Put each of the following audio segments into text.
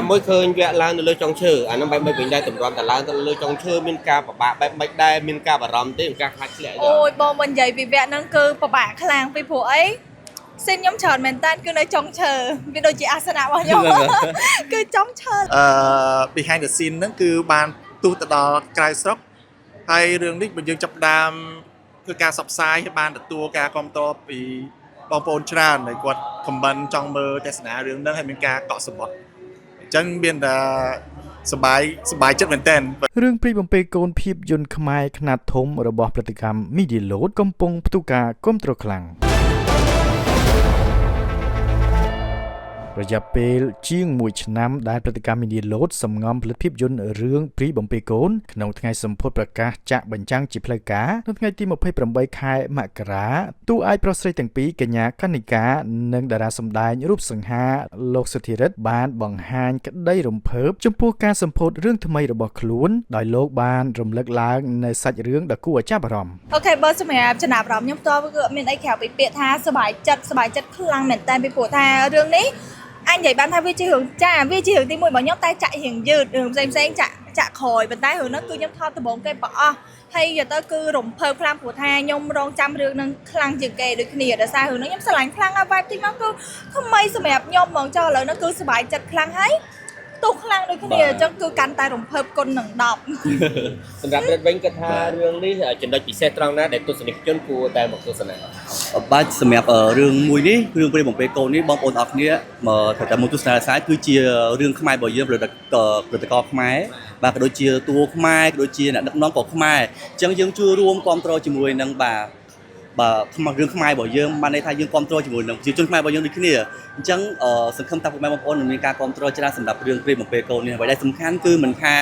mỗi khơi vẽ lan lưới trong chữ anh nó bay bay bình đây tầm rõmแต่lan lưới trong chữ miền ca bà bạ bay bay đây miền ca bà rõm tới miền ca khác lẽ rồi ôi bom mình dậy vì vẽ năng cơ bà bạ khang làng vì phụ ấy xin nhóm chọn mình tan cứ nơi trong chờ vì đôi chị asana bao nhiêu cứ trong chờ behind the scene ហ្នឹងគឺបានទូទៅដល់ក្រៅស្រុកហើយរឿងនេះបើយើងចាប់ផ្ដើមធ្វើការផ្សព្វផ្សាយឲ្យបានទទួលការគាំទ្រពីបងប្អូនច្រើនដែលគាត់ comment ចង់មើលទស្សនារឿងហ្នឹងហើយមានការកក់សម្បត្តិអញ្ចឹងមានតែសប្បាយចិត្តមែនទែនរឿងព្រីបំពេកូនភាពយន្តខ្មែរខ្នាតធំរបស់ផលិតកម្ម Media Load កំពុងផ្ទុះការគាំទ្រខ្លាំងរយៈពេលជាង1ឆ្នាំដែលផលិតកម្ម Media Load សំងំផលិតភាពយន្តរឿងព្រីបំពេកូនក្នុងថ្ងៃសម្ពោធប្រកាសចាក់បញ្ចាំងជាផ្លូវការនៅថ្ងៃទី28ខែមករាតួឯកប្រុសស្រីទាំងពីរកញ្ញាកនិកានិងតារាសម្ដែងរូបសង្ហាលោកសុធិរិទ្ធបានបង្ហាញក្តីរំភើបចំពោះការសម្ពោធរឿងថ្មីរបស់ខ្លួនដោយលោកបានរំលឹកឡើងនៅសាច់រឿងដ៏គួរឲ្យចាប់អារម្មណ៍អូខេបើសម្រាប់ចំណាប់អារម្មណ៍ខ្ញុំផ្ទាល់គឺមានអីក្រៅពីពាក្យថាសប្បាយចិត្តខ្លាំងមែនតើពីព្រោះថារឿងនេះអញនិយាយបានថាវាជារឿងចាវាជារឿងទី1របស់ខ្ញុំតែចាក់រឿងយឺតរឿងផ្សេងចាក់ក្រោយប៉ុន្តែរឿងហ្នឹងគឺខ្ញុំថតដំបូងគេបអស់ហើយយកទៅគឺរំភើបខ្លាំងព្រោះថាខ្ញុំរងចាំរឿងហ្នឹងខ្លាំងជាងគេដូចគ្នាដោយសាររឿងហ្នឹងខ្ញុំស្រឡាញ់ខ្លាំងហើយ vibe ទីមកគឺថ្មីសម្រាប់ខ្ញុំហ្មងចុះឥឡូវហ្នឹងគឺសប្បាយចិត្តខ្លាំងហើយទុកខ្លាំងដូចគ្នាអញ្ចឹងគឺកាន់តែរំភើបគុណនឹង10សម្រាប់រដ្ឋវិញគាត់ថារឿងនេះចំណុចពិសេសត្រង់ណាដែលទស្សនិកជនគួរតែមកទស្សនាបាទសម្រាប់រឿងមួយនេះរឿងព្រាយបំពេកូននេះបងប្អូនអរគ្នាមកតែមកទស្សនាខ្សែគឺជារឿងខ្មែររបស់យើងផលិតករខ្មែរបាទក៏ដូចជាតួខ្មែរក៏ដូចជាអ្នកដឹកនាំក៏ខ្មែរអញ្ចឹងយើងជួយរួមគ្រប់គ្រងជាមួយនឹងបាទក្នុងរឿងខ្មែររបស់យើងបានន័យថាយើងគ្រប់គ្រងជាមួយនឹងប្រជាជនខ្មែររបស់យើងដូចគ្នាអញ្ចឹងសង្ឃឹមថាពុកម៉ែបងប្អូននឹងមានការគ្រប់គ្រងច្រើនសម្រាប់រឿងព្រាយបំពេកូននេះហើយដែលសំខាន់គឺមិនថា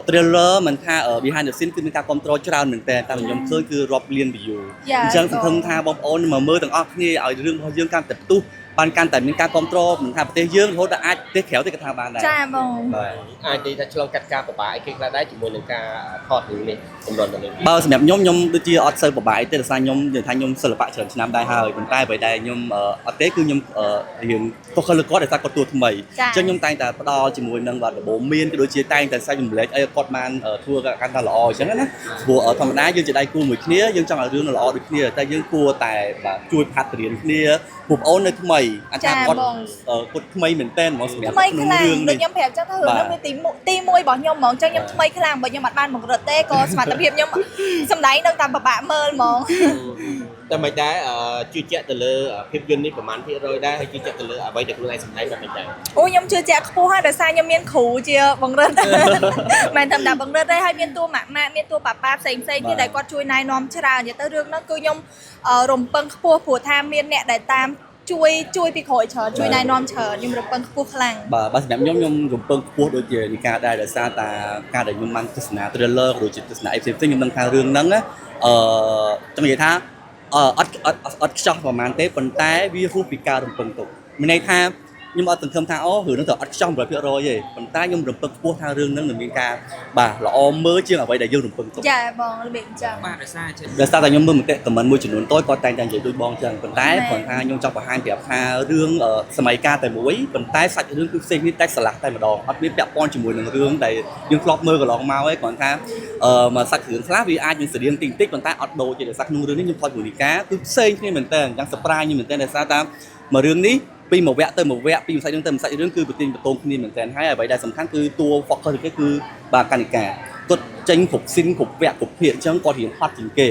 trailer មិនថា behind the scene គឺមានការគ្រប់គ្រងច្រើនមែនតើតាមខ្ញុំឃើញគឺរាប់លាន view អញ្ចឹងសង្ឃឹមថាបងប្អូនមកមើលទាំងអស់គ្នាឲ្យរឿងរបស់យើងកាន់តែផ្ទុះបានកាន់តែមានការគ្រប់គ្រងមិនថាប្រទេសយើងរហូតដល់អាចប្រទេសក្រៅទៀតក៏ថាបានដែរចាបងបាទអាចនិយាយថាឆ្លងកាត់ការពិបាកអីគេខ្លះដែរជាមួយនឹងការថតរឿងនេះសម្រាប់ទៅនេះបើសម្រាប់ខ្ញុំដូចជាអត់សូវពិបាកទេដោយសារខ្ញុំនិយាយថាខ្ញុំសិល្បៈច្រើនឆ្នាំដែរហើយប៉ុន្តែអ្វីដែលខ្ញុំអត់ទេគឺខ្ញុំរៀនទោះខលគាត់ដោយសារគាត់តួថ្មីអញ្ចឹងខ្ញុំតែងតែផ្ដល់ជាមួយនឹងបាទដំបូងមានក៏ដូចជាតែងតែសាច់រំលែកអីគាត់បានធ្វើកាន់តែល្អអញ្ចឹងណាព្រោះធម្មតាយើងជាដៃគូមួយគ្នាយើងចង់ឲ្យរឿងល្អដូចគ្នាតែយើងគួរតែបាទជួយផាត់រៀនគ្នាបងប្អូននៅថ្មីអាចថាគាត់ថ្មីមែនតើហ្មងសម្រាប់ក្នុងរឿងនេះខ្ញុំប្រាប់ចឹងថារឿងនេះទី1របស់ខ្ញុំហ្មងចឹងខ្ញុំថ្មីខ្លាំងបើខ្ញុំអត់បានបង្រត់ទេក៏សមត្ថភាពខ្ញុំសម្ដែងនៅតាមពិបាកមើលហ្មងតែមិនដែរជឿជាក់ទៅលើភាពយន្តនេះប្រហែលភាគរយដែរហើយជឿជាក់ទៅលើអ្វីដែលខ្លួនឯងសម្ដែងបែបនេះដែរអូខ្ញុំជឿជាក់ខ្ពស់ហើយដោយសារខ្ញុំមានគ្រូជាបង្រត់មិនធម្មតាបង្រត់ទេហើយមានតួម៉ាក់មានតួប៉ាផ្សេងទៀតដែលគាត់ជួយណែនាំច្រើននិយាយទៅរឿងហ្នឹងគឺខ្ញុំរំពឹងខ្ពស់ព្រោះថាមានអ្នកដែលតាមជួយពីក្រោយច្រើនជួយណែនាំច្រើនខ្ញុំរំពឹងខ្ពស់ខ្លាំងបាទសម្រាប់ខ្ញុំរំពឹងខ្ពស់ដូចជានីកាដែរដោយសារតាការដែលខ្ញុំបានទស្សនា trailer ឬជាទស្សនាផ្សេងខ្ញុំដឹងថារឿងហ្នឹងចង់និយាយថាអត់ខ្ចោះប្រហែលទេប៉ុន្តែវាហួសពីការរំពឹងទុកមានន័យថាខ្ញុំអត់សង្ឃឹមថារឿងហ្នឹងទៅអត់ខ្ចោះ 100% ទេប៉ុន្តែខ្ញុំរំពឹងខ្ពស់ថារឿងហ្នឹងនឹងមានការបាទល្អមើលជាងអ្វីដែលយើងរំពឹងទុកចាបងរបៀបអញ្ចឹងបាទដោយសារតែខ្ញុំមើលមតិខមមិនមួយចំនួនតូចគាត់តែងតែនិយាយដូចបងអញ្ចឹងប៉ុន្តែគ្រាន់ថាខ្ញុំចង់បង្ហាញប្រាប់ថារឿងសម័យកាលតែមួយប៉ុន្តែសាច់រឿងគឺផ្សេងនេះតែឆ្លាស់តែម្ដងអត់មានពាក់ព័ន្ធជាមួយនឹងរឿងដែលយើងធ្លាប់មើលកន្លងមកឯងគ្រាន់ថាមកសាច់រឿងខ្លះវាអាចមានស្រៀងតិចប៉ុន្តែអត់ដូចទេដោយសារក្នុងរឿងនេះខ្ញុំថតមួយនីកាគឺផ្សេងគ្នាមែនតើអញ្ចឹង surprise ខ្ញុំមែនតើដោយសារតែមករឿងនេះពីមួយវគ្គទៅមួយវគ្គពីមួយសាច់រឿងទៅមួយសាច់រឿងគឺប្រទាញបតងគ្នាមែនតើហើយអ្វីដែលសំខាន់គឺតួ focus របស់គេគឺបាទកនិកាគាត់ចេញគ្រប់ស៊ីនគ្រប់វគ្គគ្រប់ភាគអញ្ចឹងគាត់រៀងហត់ជាងគេ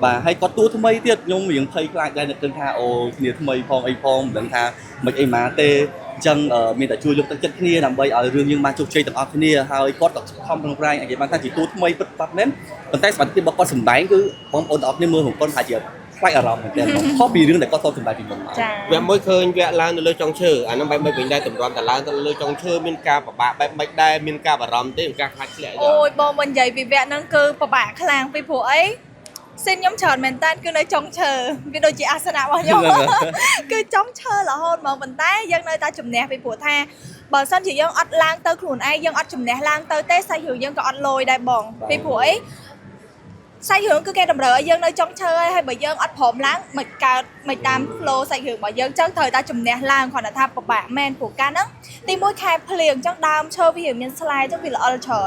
បាទហើយគាត់តួថ្មីទៀតខ្ញុំរៀងភ័យខ្លាចដែរនឹកឃើញថាអូគ្នាថ្មីផងអីផងមិនដឹងថាមិនអីមកទេអញ្ចឹងមានតែជួយលើកទឹកចិត្តគ្នាដើម្បីឲ្យរឿងយើងបានជោគជ័យទាំងអស់គ្នាហើយគាត់ក៏ខំប្រឹងប្រែងនិយាយបានថាជាតួថ្មីពិតប្រាកដមែនប៉ុន្តែសមត្ថភាពរបស់គាត់សម្ដែងគឺបងប្អូនទាំងអស់គ្នាមើលของគាត់ថាជាខ្លាចអារម្មណ៍មែនតើខុសពីរឿងដែលគាត់ថតសម្ដែងពីមុនមកវគ្គមួយឃើញវគ្គឡើងនៅលើចុងឈើអាហ្នឹងបែបមិនវិញដែរតម្រាំតែឡើងទៅលើចុងឈើមានការពិបាកបែបមិនដែរមានការបារម្ភទេមានការខ្លាចធ្លាក់អូយបងមិននិយាយពីវគ្គហ្នឹងគឺពិបាកខ្លាំងពីព្រោះអីសិនខ្ញុំច្រើនមែនតើគឺនៅចុងឈើវាដូចជាអាសនៈរបស់ខ្ញុំគឺចុងឈើរហូតហ្មងប៉ុន្តែយើងនៅតែជំនះពីព្រោះថាបើសិនជាយើងអត់ឡើងទៅខ្លួនឯងយើងអត់ជំនះឡើងទៅទេសាច់រឿងយើងក៏អត់លយដែរបងពីព្រោះអី សាច់រឿងគឺគេតម្រូវឲ្យយើងនៅចុងឈើហើយបើយើងអត់ព្រមឡើងមិនកើតមិនតាម flow សាច់រឿងរបស់យើងចឹងត្រូវតែជំនះឡើងគ្រាន់តែថាពិបាកមែនព្រោះកាលហ្នឹងទីមួយខែភ្លៀងចឹងដើមឈើវាមានស្លែចឹងវាល្អិលច្រើ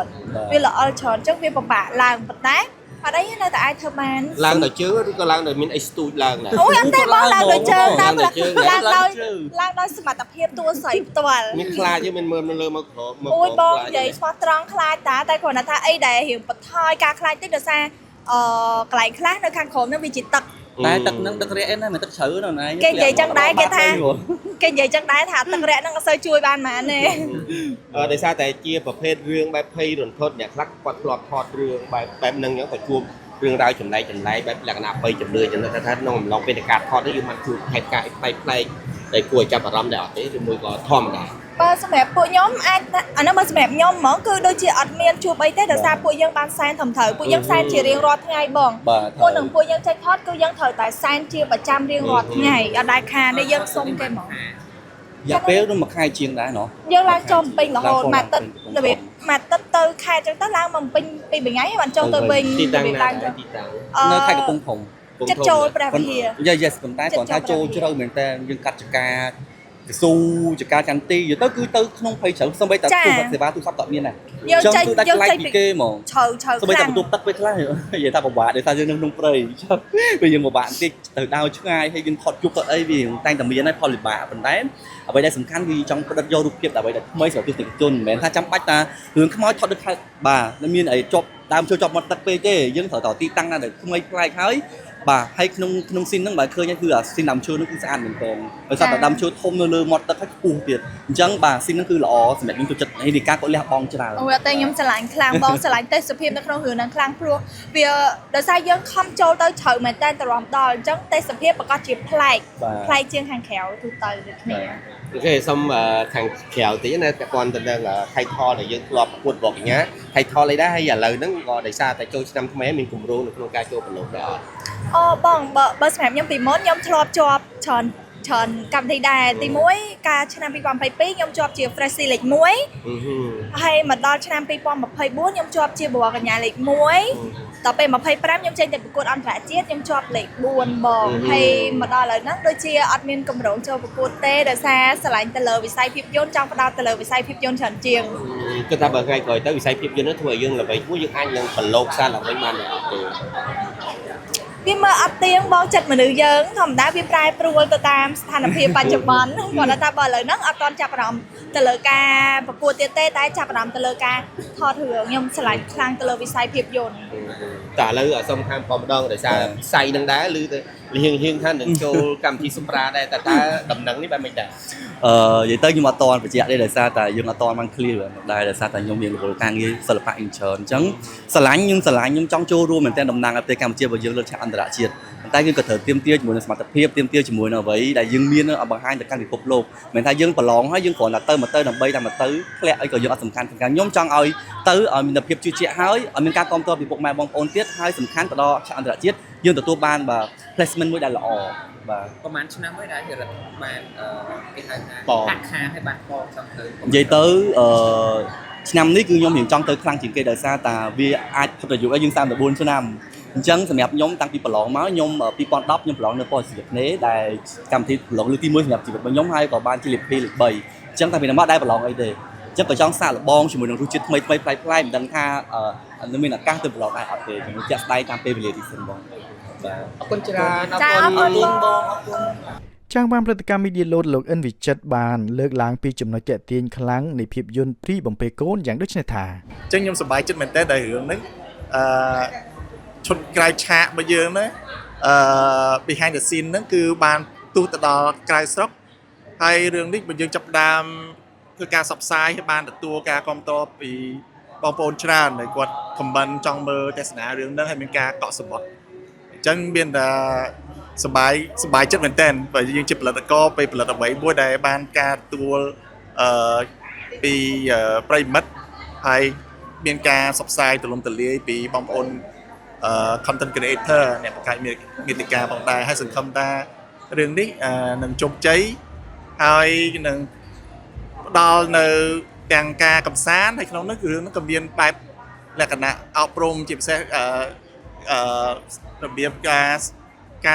នចឹងវាពិបាកឡើងប៉ុន្តែអត់អីនៅតែអាចធ្វើបាន ឡើងដល់ជើងឬក៏ឡើងដល់មានអីស្ទូចឡើងដែរ អូយអត់ទេបងឡើងដោយជើងតាម ឡើងដោយសមត្ថភាពតួស្រីផ្ទាល់ មានខ្លាចទេមិនមើលនៅលើមកក្រោម អូយបងនិយាយស្មោះត្រង់ខ្លាចតាតែគ្រាន់តែថាអីដែលរៀងបន្ថយការខ្លាចតិចដោយសារកន្លែងខ្លះនៅខាងក្រោមហ្នឹងវាជាទឹក តែទឹកហ្នឹងទឹករាក់ហ្នឹងមិនទឹកជ្រៅណាស់ណា គេនិយាយចឹងដែរគេថាទឹករាក់ហ្នឹងអត់សូវជួយបានហ្មងទេ ដោយសារតែជាប្រភេទរឿងបែបភ័យរន្ធត់អ្នកខ្លះគាត់ធ្លាប់ថតរឿងបែបហ្នឹងអញ្ចឹងក៏ជួបរឿងរ៉ាវចម្លែកបែបលក្ខណៈភ័យជំនឿចឹងថាក្នុងអំឡុងពេលការថតនេះយើងបានជួបហេតុការណ៍ផ្លែកតែគួរឲ្យចាប់អារម្មណ៍ដែរអត់ទេឬមួយក៏ធម្មតា បើសម្រាប់ពួកខ្ញុំអាចអានោះបើសម្រាប់ខ្ញុំហ្មងគឺដូចជាអត់មានជួបអីទេដោយសារពួកយើងបានសែនត្រឹមត្រូវពួកយើងសែនជារៀងរាល់ថ្ងៃបងពួកនឹងពួកយើងចេញថតគឺយើងត្រូវតែសែនជាប្រចាំរៀងរាល់ថ្ងៃអត់ដែលខានទេយើងសុំគេហ្មង យ៉ាពេលនោះមួយខែជាងដែរណោះ យើងឡើងចូលពេញរហូតមកទឹករបៀបមកទឹកទៅខែចឹងទៅឡើងមកពេញពីថ្ងៃហើយបានចូលទៅវិញ ទីតាំង របៀប ណា ឡើង ទីតាំង នៅខេត្តកំពង់ធំ ចិត្តចូលព្រះវិហារ Yes ប៉ុន្តែគាត់ថាចូលជ្រៅមែនតើយើងកាត់ចកាកស៊ូចកាចន្ទីទៅគឺទៅក្នុងភ័យជ្រៅសំបីតែទូសេវាទូរស័ព្ទក៏មានដែរ យើងចេញ គឺដាច់ខ្លាំងពីគេហ្មង ជ្រៅ សំបីតែបន្ទប់ទឹកពេលខ្លះនិយាយថាពិបាកដោយសារយើងនៅក្នុងព្រៃពេលយើងពិបាកបន្តិចទៅដើរឆ្ងាយហើយយើងថតជប់ទៅអីវាតែងតែមានហើយផលវិបាកប៉ុន្តែអ្វីដែលសំខាន់គឺចង់ផ្ដិតយករូបភាពដើម្បីតែថ្មីសម្រាប់ទស្សនិកជនមិនមែនថាចាំបាច់ថារឿងខ្មោចថតដូចបាទមានអីជាប់ដើមចូលជាប់មាត់ទឹកពេកទេយើងត្រូវតទីតាំងណាដែលថ្មីប្លែកហើយបាទហើយក្នុងស៊ីនហ្នឹងបាទឃើញគឺអាស៊ីនដើមឈើហ្នឹងគឺស្អាតមែនទែនដោយសារតែដើមឈើធំនៅលើមាត់ទឹកហើយខ្ពស់ទៀតអញ្ចឹងបាទស៊ីនហ្នឹងគឺល្អសម្រាប់ខ្ញុំចូលចិត្តហើយនីកាក៏លះបង់ច្រើន អូតែខ្ញុំឆ្លាញ់ខ្លាំងបងឆ្លាញ់ទេសភាពនៅក្នុងរឿងហ្នឹងខ្លាំងព្រោះវាដោយសារយើងខំចូលទៅជ្រៅមែនតើតរំដល់អញ្ចឹងទេសភាពប្រកាសជាប្លែកជាងខាងក្រៅទូទៅដូចគ្នា អូខេសូមខាងក្រៅតិចណាពាក់ព័ន្ធទៅនឹងថៃថលដែលយើងធ្លាប់ប្រកួតបកកញ្ញាថៃថលអីដែរហើយឥឡូវហ្នឹងក៏ដោយសារតែចូលឆ្នាំថ្មីមានគម្រោងនៅក្នុងការចូលប្រឡូកដែរអត់ អូបងបើសម្រាប់ខ្ញុំពីមុនខ្ញុំធ្លាប់ជាប់ច្រើនកម្មវិធីដែរទី1ការឆ្នាំ2022ខ្ញុំជាប់ជា Freshie លេខ1ហើយមកដល់ឆ្នាំ2024ខ្ញុំជាប់ជាបវរកញ្ញាលេខ1ដល់ពេល25ខ្ញុំចេញទៅប្រកួតអន្តរជាតិខ្ញុំជាប់លេខ4បងហើយមកដល់ឥឡូវហ្នឹងដូចជាអត់មានកម្រងចូលប្រកួតទេដោយសារឆ្លាញ់ទៅលើវិស័យភាពយន្តចង់ផ្ដោតទៅលើវិស័យភាពយន្តច្រើនជាង គឺថាបើថ្ងៃក្រោយទៅវិស័យភាពយន្តហ្នឹងធ្វើឲ្យយើងល្បីមួយយើងអាចនឹងប្រឡូកសារឡើងវិញបានទេ វាមើលអត់ទៀងបងចិត្តមនុស្សយើងធម្មតាវាប្រែប្រួលទៅតាមស្ថានភាពបច្ចុប្បន្នគាត់ថាបើឥឡូវហ្នឹងអត់ទាន់ចាប់អារម្មណ៍ទៅលើការប្រកួតទៀតទេតែចាប់អារម្មណ៍ទៅលើការថតរឿងខ្ញុំឆ្លាញ់ខ្លាំងទៅលើវិស័យភាពយន្ត តែឥឡូវសុំខាងផងម្ដងដោយសារវិស័យហ្នឹងដែរឬទៅហៀងថានឹងចូលកម្មវិធីសម្រាប់ដែរតែតើដំណឹងនេះបែបមិនដែរ និយាយទៅខ្ញុំអត់តន់បញ្ជាក់ទេដោយសារតែយើងអត់តន់បាន clear ដែរដោយសារតែខ្ញុំមានរវល់ការងារសិល្បៈ intern អញ្ចឹងស្រឡាញ់ខ្ញុំចង់ចូលរួមមែនទែនតំណាងឲ្យប្រទេសកម្ពុជារបស់យើងលើឆាកអន្តរជាតិប៉ុន្តែយើងក៏ត្រូវទៀមទាជាមួយនឹងសមត្ថភាពទៀមទាជាមួយនឹងអ្វីដែលយើងមានឲ្យបង្ហាញទៅកាន់ពិភពលោកមិនថាយើងប្រឡងហើយយើងគ្រាន់តែទៅមកទៅដើម្បីតែមកទៅធ្លាក់អីក៏យើងអត់សំខាន់ខ្ញុំចង់ឲ្យទៅឲ្យមានភាពជឿជាក់ហើយឲ្យមានការគ្រប់គ្រងពីពុកម៉ែបងប្អូនទៀតហើយសំខាន់ទៅដល់ឆាកអន្តរជាតិយើងទទួលបានបាទ placement មួយដែលល្អបាទ ប្រហែលឆ្នាំហើយដែលរដ្ឋបានគេហៅថា បង កាត់ខានឲ្យបានបងចង់ទៅ និយាយទៅឆ្នាំនេះគឺខ្ញុំរៀងចង់ទៅខ្លាំងជាងគេដោយសារតែវាអាចផុតអាយុឲ្យយើង34ឆ្នាំអញ្ចឹងសម្រាប់ខ្ញុំតាំងពីប្រឡងមកខ្ញុំ2010ខ្ញុំប្រឡងនៅប៉ុស្តិ៍សិល្បៈដែលកម្មវិធីប្រឡងលើកទី1សម្រាប់ជីវិតរបស់ខ្ញុំហើយក៏បានជាលេខ2លេខ3អញ្ចឹងតាំងពីនោះមកដែរប្រឡងអីទេអញ្ចឹងក៏ចង់សាកល្បងជាមួយនឹងរសជាតិថ្មីប្លែកៗមិនដឹងថាមានឱកាសទៅប្រឡងដែរអត់ទេខ្ញុំចាក់ស្ដាយតាមពេលវេលាទីសិនបងបាទ អរគុណច្រើន ចាអរគុណបង ចាងបានព្រឹត្តិការណ៍ Media Load លោកអិនវិចិត្របានលើកឡើងពីចំណុចទាក់ទាញខ្លាំងនៃភាពយន្តព្រីបំពេកូនយ៉ាងដូចនេះថា អញ្ចឹងខ្ញុំសប្បាយចិត្តមែនតើដែលរឿងហ្នឹងឈុតក្រៅឆាករបស់យើងណាbehind the scene ហ្នឹងគឺបានទូទៅដល់ក្រៅស្រុកហើយរឿងនេះបើយើងចាប់ផ្ដើមធ្វើការផ្សព្វផ្សាយឲ្យបានទទួលការគាំទ្រពីបងប្អូនច្រើនដែលគាត់ comment ចង់មើលទស្សនារឿងហ្នឹងហើយមានការកក់សម្បត្តិអញ្ចឹងមានតែសប្បាយចិត្តមែនតើបើយើងជាផលិតករពេលផលិតអ្វីមួយដែលបានការទទួលពីប្រិមិត្តហើយមានការផ្សព្វផ្សាយទូលំទូលាយពីបងប្អូនcontent creator អ្នកបង្កើតមាតិកាផងដែរហើយសង្ឃឹមថារឿងនេះនឹងជោគជ័យហើយនឹងផ្ដល់នៅទាំងការកំសាន្តហើយក្នុងនោះគឺរឿងនោះក៏មានបែបលក្ខណៈអប់រំជាពិសេស របៀបកា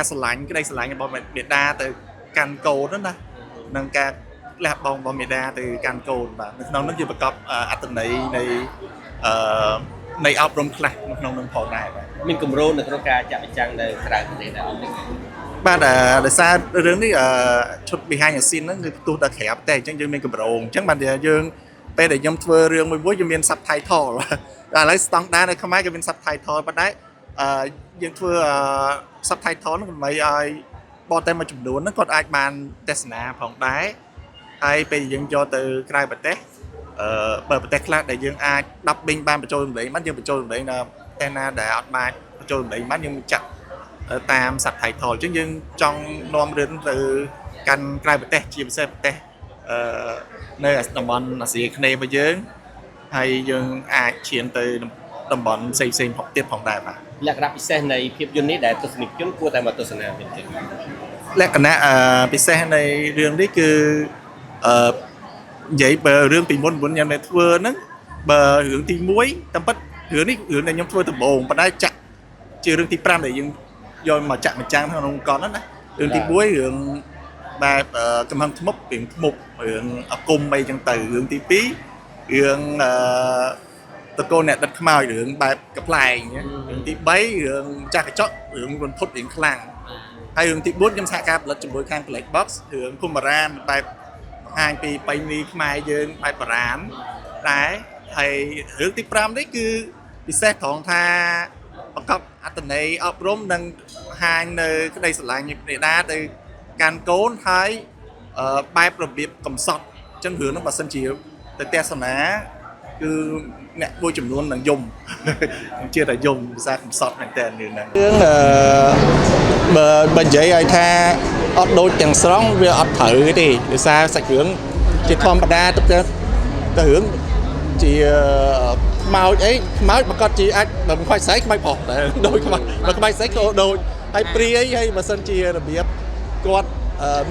រស្រឡាញ់ក្តីស្រឡាញ់របស់មេដាទៅកាន់កូនណានឹងការលះបង់របស់មេដាទៅកាន់កូនបាទនៅក្នុងនោះជាប្រកបអត្ថន័យនៃអប់រំខ្លះនៅក្នុងនោះផងដែរបាទ មានគម្រោងនៅក្នុងការចាក់បញ្ចាំងនៅក្រៅប្រទេសដែរអត់ទេ បាទដោយសាររឿងនេះឈុត behind the scene ហ្នឹងគឺផ្ទុះដល់ក្រៅតែអញ្ចឹងយើងមានកម្រងអញ្ចឹងបាទយើងពេលដែលខ្ញុំធ្វើរឿងមួយយើងមាន subtitle តែឥឡូវស្តង់ដារនៅខ្មែរក៏មាន subtitle ប៉ុន្តែយើងធ្វើ subtitle ហ្នឹងដើម្បីឲ្យបរទេសមួយចំនួនហ្នឹងគាត់អាចបានទស្សនាផងដែរហើយពេលយើងយកទៅក្រៅប្រទេសបើប្រទេសខ្លះដែលយើងអាច dubbing បានបញ្ចូលសម្លេងបានយើងបញ្ចូលសម្លេងដល់ប្រទេសណាដែលអត់បានបញ្ចូលសម្លេងបានយើងចាក់តាម subtitle អញ្ចឹងយើងចង់នាំរឿងទៅកាន់ក្រៅប្រទេសជាពិសេសប្រទេសនៅតំបន់អាស៊ីអាគ្នេយ៍របស់យើងហើយយើងអាចឈានទៅតំបន់ផ្សេងៗទៀតផងដែរបាទ លក្ខណៈពិសេសនៃភាពយន្តនេះដែលទស្សនិកជនគួរតែមកទស្សនាមែនទេ លក្ខណៈពិសេសនៃរឿងនេះគឺនិយាយបើរឿងពីមុនខ្ញុំនៅធ្វើហ្នឹងបើរឿងទី1តាមពិតរឿងនេះរឿងដែលខ្ញុំធ្វើដំបូងប៉ុន្តែចាក់ជារឿងទី5ដែលយើងយកមកចាក់បញ្ចាំងក្នុងកនហ្នឹងណារឿងទី1រឿងបែបកំហឹងធ្មប់រឿងធ្មប់រឿងអគុំអីចឹងទៅរឿងទី2រឿងតកូនអ្នកដិតខ្មោចរឿងបែបកប្លែងរឿងទី3រឿងចាស់កញ្ចក់រឿងរន្ធត់រឿងខ្លាំងហើយរឿងទី4ខ្ញុំសហការផលិតជាមួយខាង Black Box រឿងគុំបារានបែបបង្ហាញពីបៃនីខ្មែរយើងបែបបារានដែរហើយរឿងទី5នេះគឺពិសេសត្រង់ថាបង្កប់អត្ថន័យអប់រំនិងបង្ហាញនៅក្តីស្រឡាញ់នៃមេដាទៅកាន់កូនហើយបែបរបៀបកំសត់អញ្ចឹងរឿងនោះបើសិនជាទៅទស្សនាគឺអ្នកមួយចំនួននឹងយំខ្ញុំជឿថាយំភាសាកំសត់មែនតើរឿងហ្នឹងរឿងបើនិយាយឲ្យថាអត់ដូចទាំងស្រុងវាអត់ត្រូវទេដោយសារសាច់រឿងជាធម្មតាទៅរឿងជាខ្មោចអីខ្មោចប្រកាសជាអាចបើខ្មោចស្រីខ្មោចប្រុសតែដូចខ្មោចបើខ្មោចស្រីក៏ដូចហើយព្រាយហើយបើសិនជារបៀបគាត់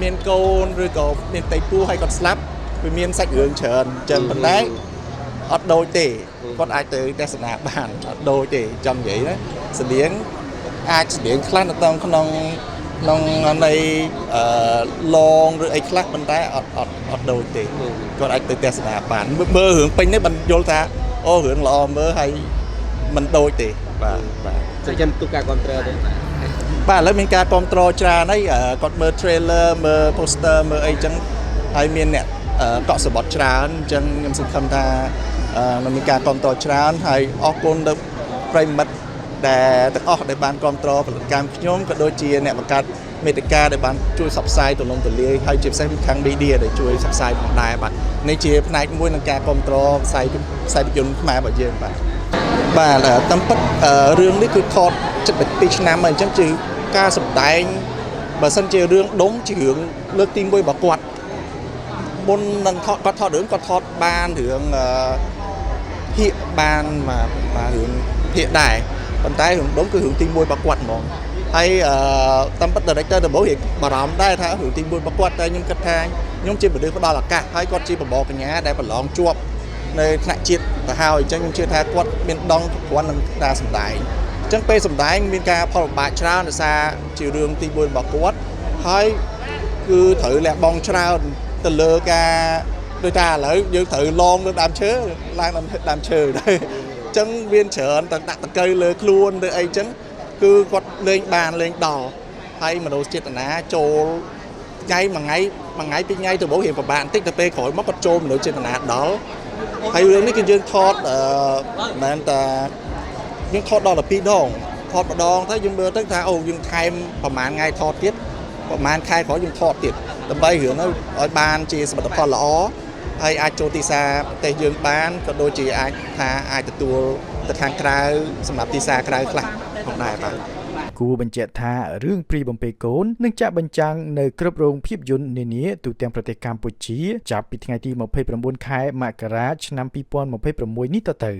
មានកូនឬក៏មានតៃពូហើយគាត់ស្លាប់វាមានសាច់រឿងច្រើនអញ្ចឹងប៉ុន្តែអត់ដូចទេគាត់អាចទៅទស្សនាបានអត់ដូចទេចង់និយាយណាស្តៀងអាចស្តៀងខ្លះនៅក្នុងនៃឡងឬអីខ្លះប៉ុន្តែអត់ដូចទេគាត់អាចទៅទស្សនាបានមើលរឿងពេញនេះបានយល់ថាអូរឿងល្អមើលហើយមិនដូចទេបាទសូមចាំទូការគ្រប់គ្រងទេបាទឥឡូវមានការគ្រប់គ្រងច្រើនហើយគាត់មើល trailer មើល poster មើលអីចឹងហើយមានអ្នកកក់សបត់ច្រើនអញ្ចឹងខ្ញុំសង្ឃឹមថានឹងមានការគ្រប់គ្រងច្រើនហើយអរគុណដល់ប្រិយមិត្តដែលទាំងអស់ដែលបានគ្រប់គ្រងផលិតកម្មខ្ញុំក៏ដូចជាអ្នកបង្កើតមេតិកាដែលបានជួយផ្សព្វផ្សាយទូលំទូលាយហើយជាពិសេសខាង media ដែលជួយផ្សព្វផ្សាយផងដែរបាទនេះជាផ្នែកមួយនៃការគ្រប់គ្រងផ្សាយភាពយន្តខ្មែររបស់យើងបាទតាមពិតរឿងនេះគឺថត7 ឆ្នាំហើយអញ្ចឹងជាការសម្ដែងបើសិនជារឿងដុំជារឿងលើកទី1របស់គាត់មុននឹងគាត់ថតរឿងគាត់ថតបានរឿងភាគបានមករឿងភាគដែរប៉ុន្តែរឿងដុំគឺរឿងទី1របស់គាត់ហ្មងហើយតាមពិត director ដំបូងរៀងបារម្ភដែរថារឿងទី1របស់គាត់តែខ្ញុំគិតថាខ្ញុំជាមនុស្សផ្ដល់ឱកាសហើយគាត់ជាបបរកញ្ញាដែលប្រឡងជាប់នៅថ្នាក់ជាតិទៅហើយអញ្ចឹងខ្ញុំជឿថាគាត់មានដងប្រព័ន្ធនឹងការសម្ដែងអញ្ចឹងពេលសម្ដែងមានការផលលំបាកច្រើនដោយសារជារឿងទី1របស់គាត់ហើយគឺត្រូវលះបង់ច្រើនទៅលើការដូចថាឥឡូវយើងត្រូវឡងលើដើមឈើឡើងដើមឈើដែរអញ្ចឹងមានច្រើនតែដាក់តកៅលើខ្លួនឬអីអញ្ចឹងគឺគាត់លេងបានលេងដល់ហើយមនោសញ្ចេតនាចូលថ្ងៃមួយថ្ងៃពីរថ្ងៃទៅបោះរៀងពិបាកបន្តិចទៅពេលក្រោយមកគាត់ចូលមនោសញ្ចេតនាដល់ហើយរឿងនេះគឺយើងថតមិនមែនតែយើងថតដល់12ដងថតម្ដងទៅយើងមើលទៅថាអូយើងថែមប្រហែលថ្ងៃថតទៀតប្រហែលខែក្រោយយើងថតទៀតដើម្បីរឿងនោះឲ្យបានជាសមិទ្ធផលល្អហើយអាចចូលទីផ្សារប្រទេសយើងបានក៏ដូចជាអាចទទួលទៅខាងក្រៅសម្រាប់ទីផ្សារក្រៅខ្លះផងដែរបាទគួរបញ្ជាក់ថារឿងព្រីបំពេកូននឹងចាក់បញ្ចាំងនៅគ្រប់រោងភាពយន្តនានាទូទាំងប្រទេសកម្ពុជាចាប់ពីថ្ងៃទី29ខែមករាឆ្នាំ2026នេះទៅ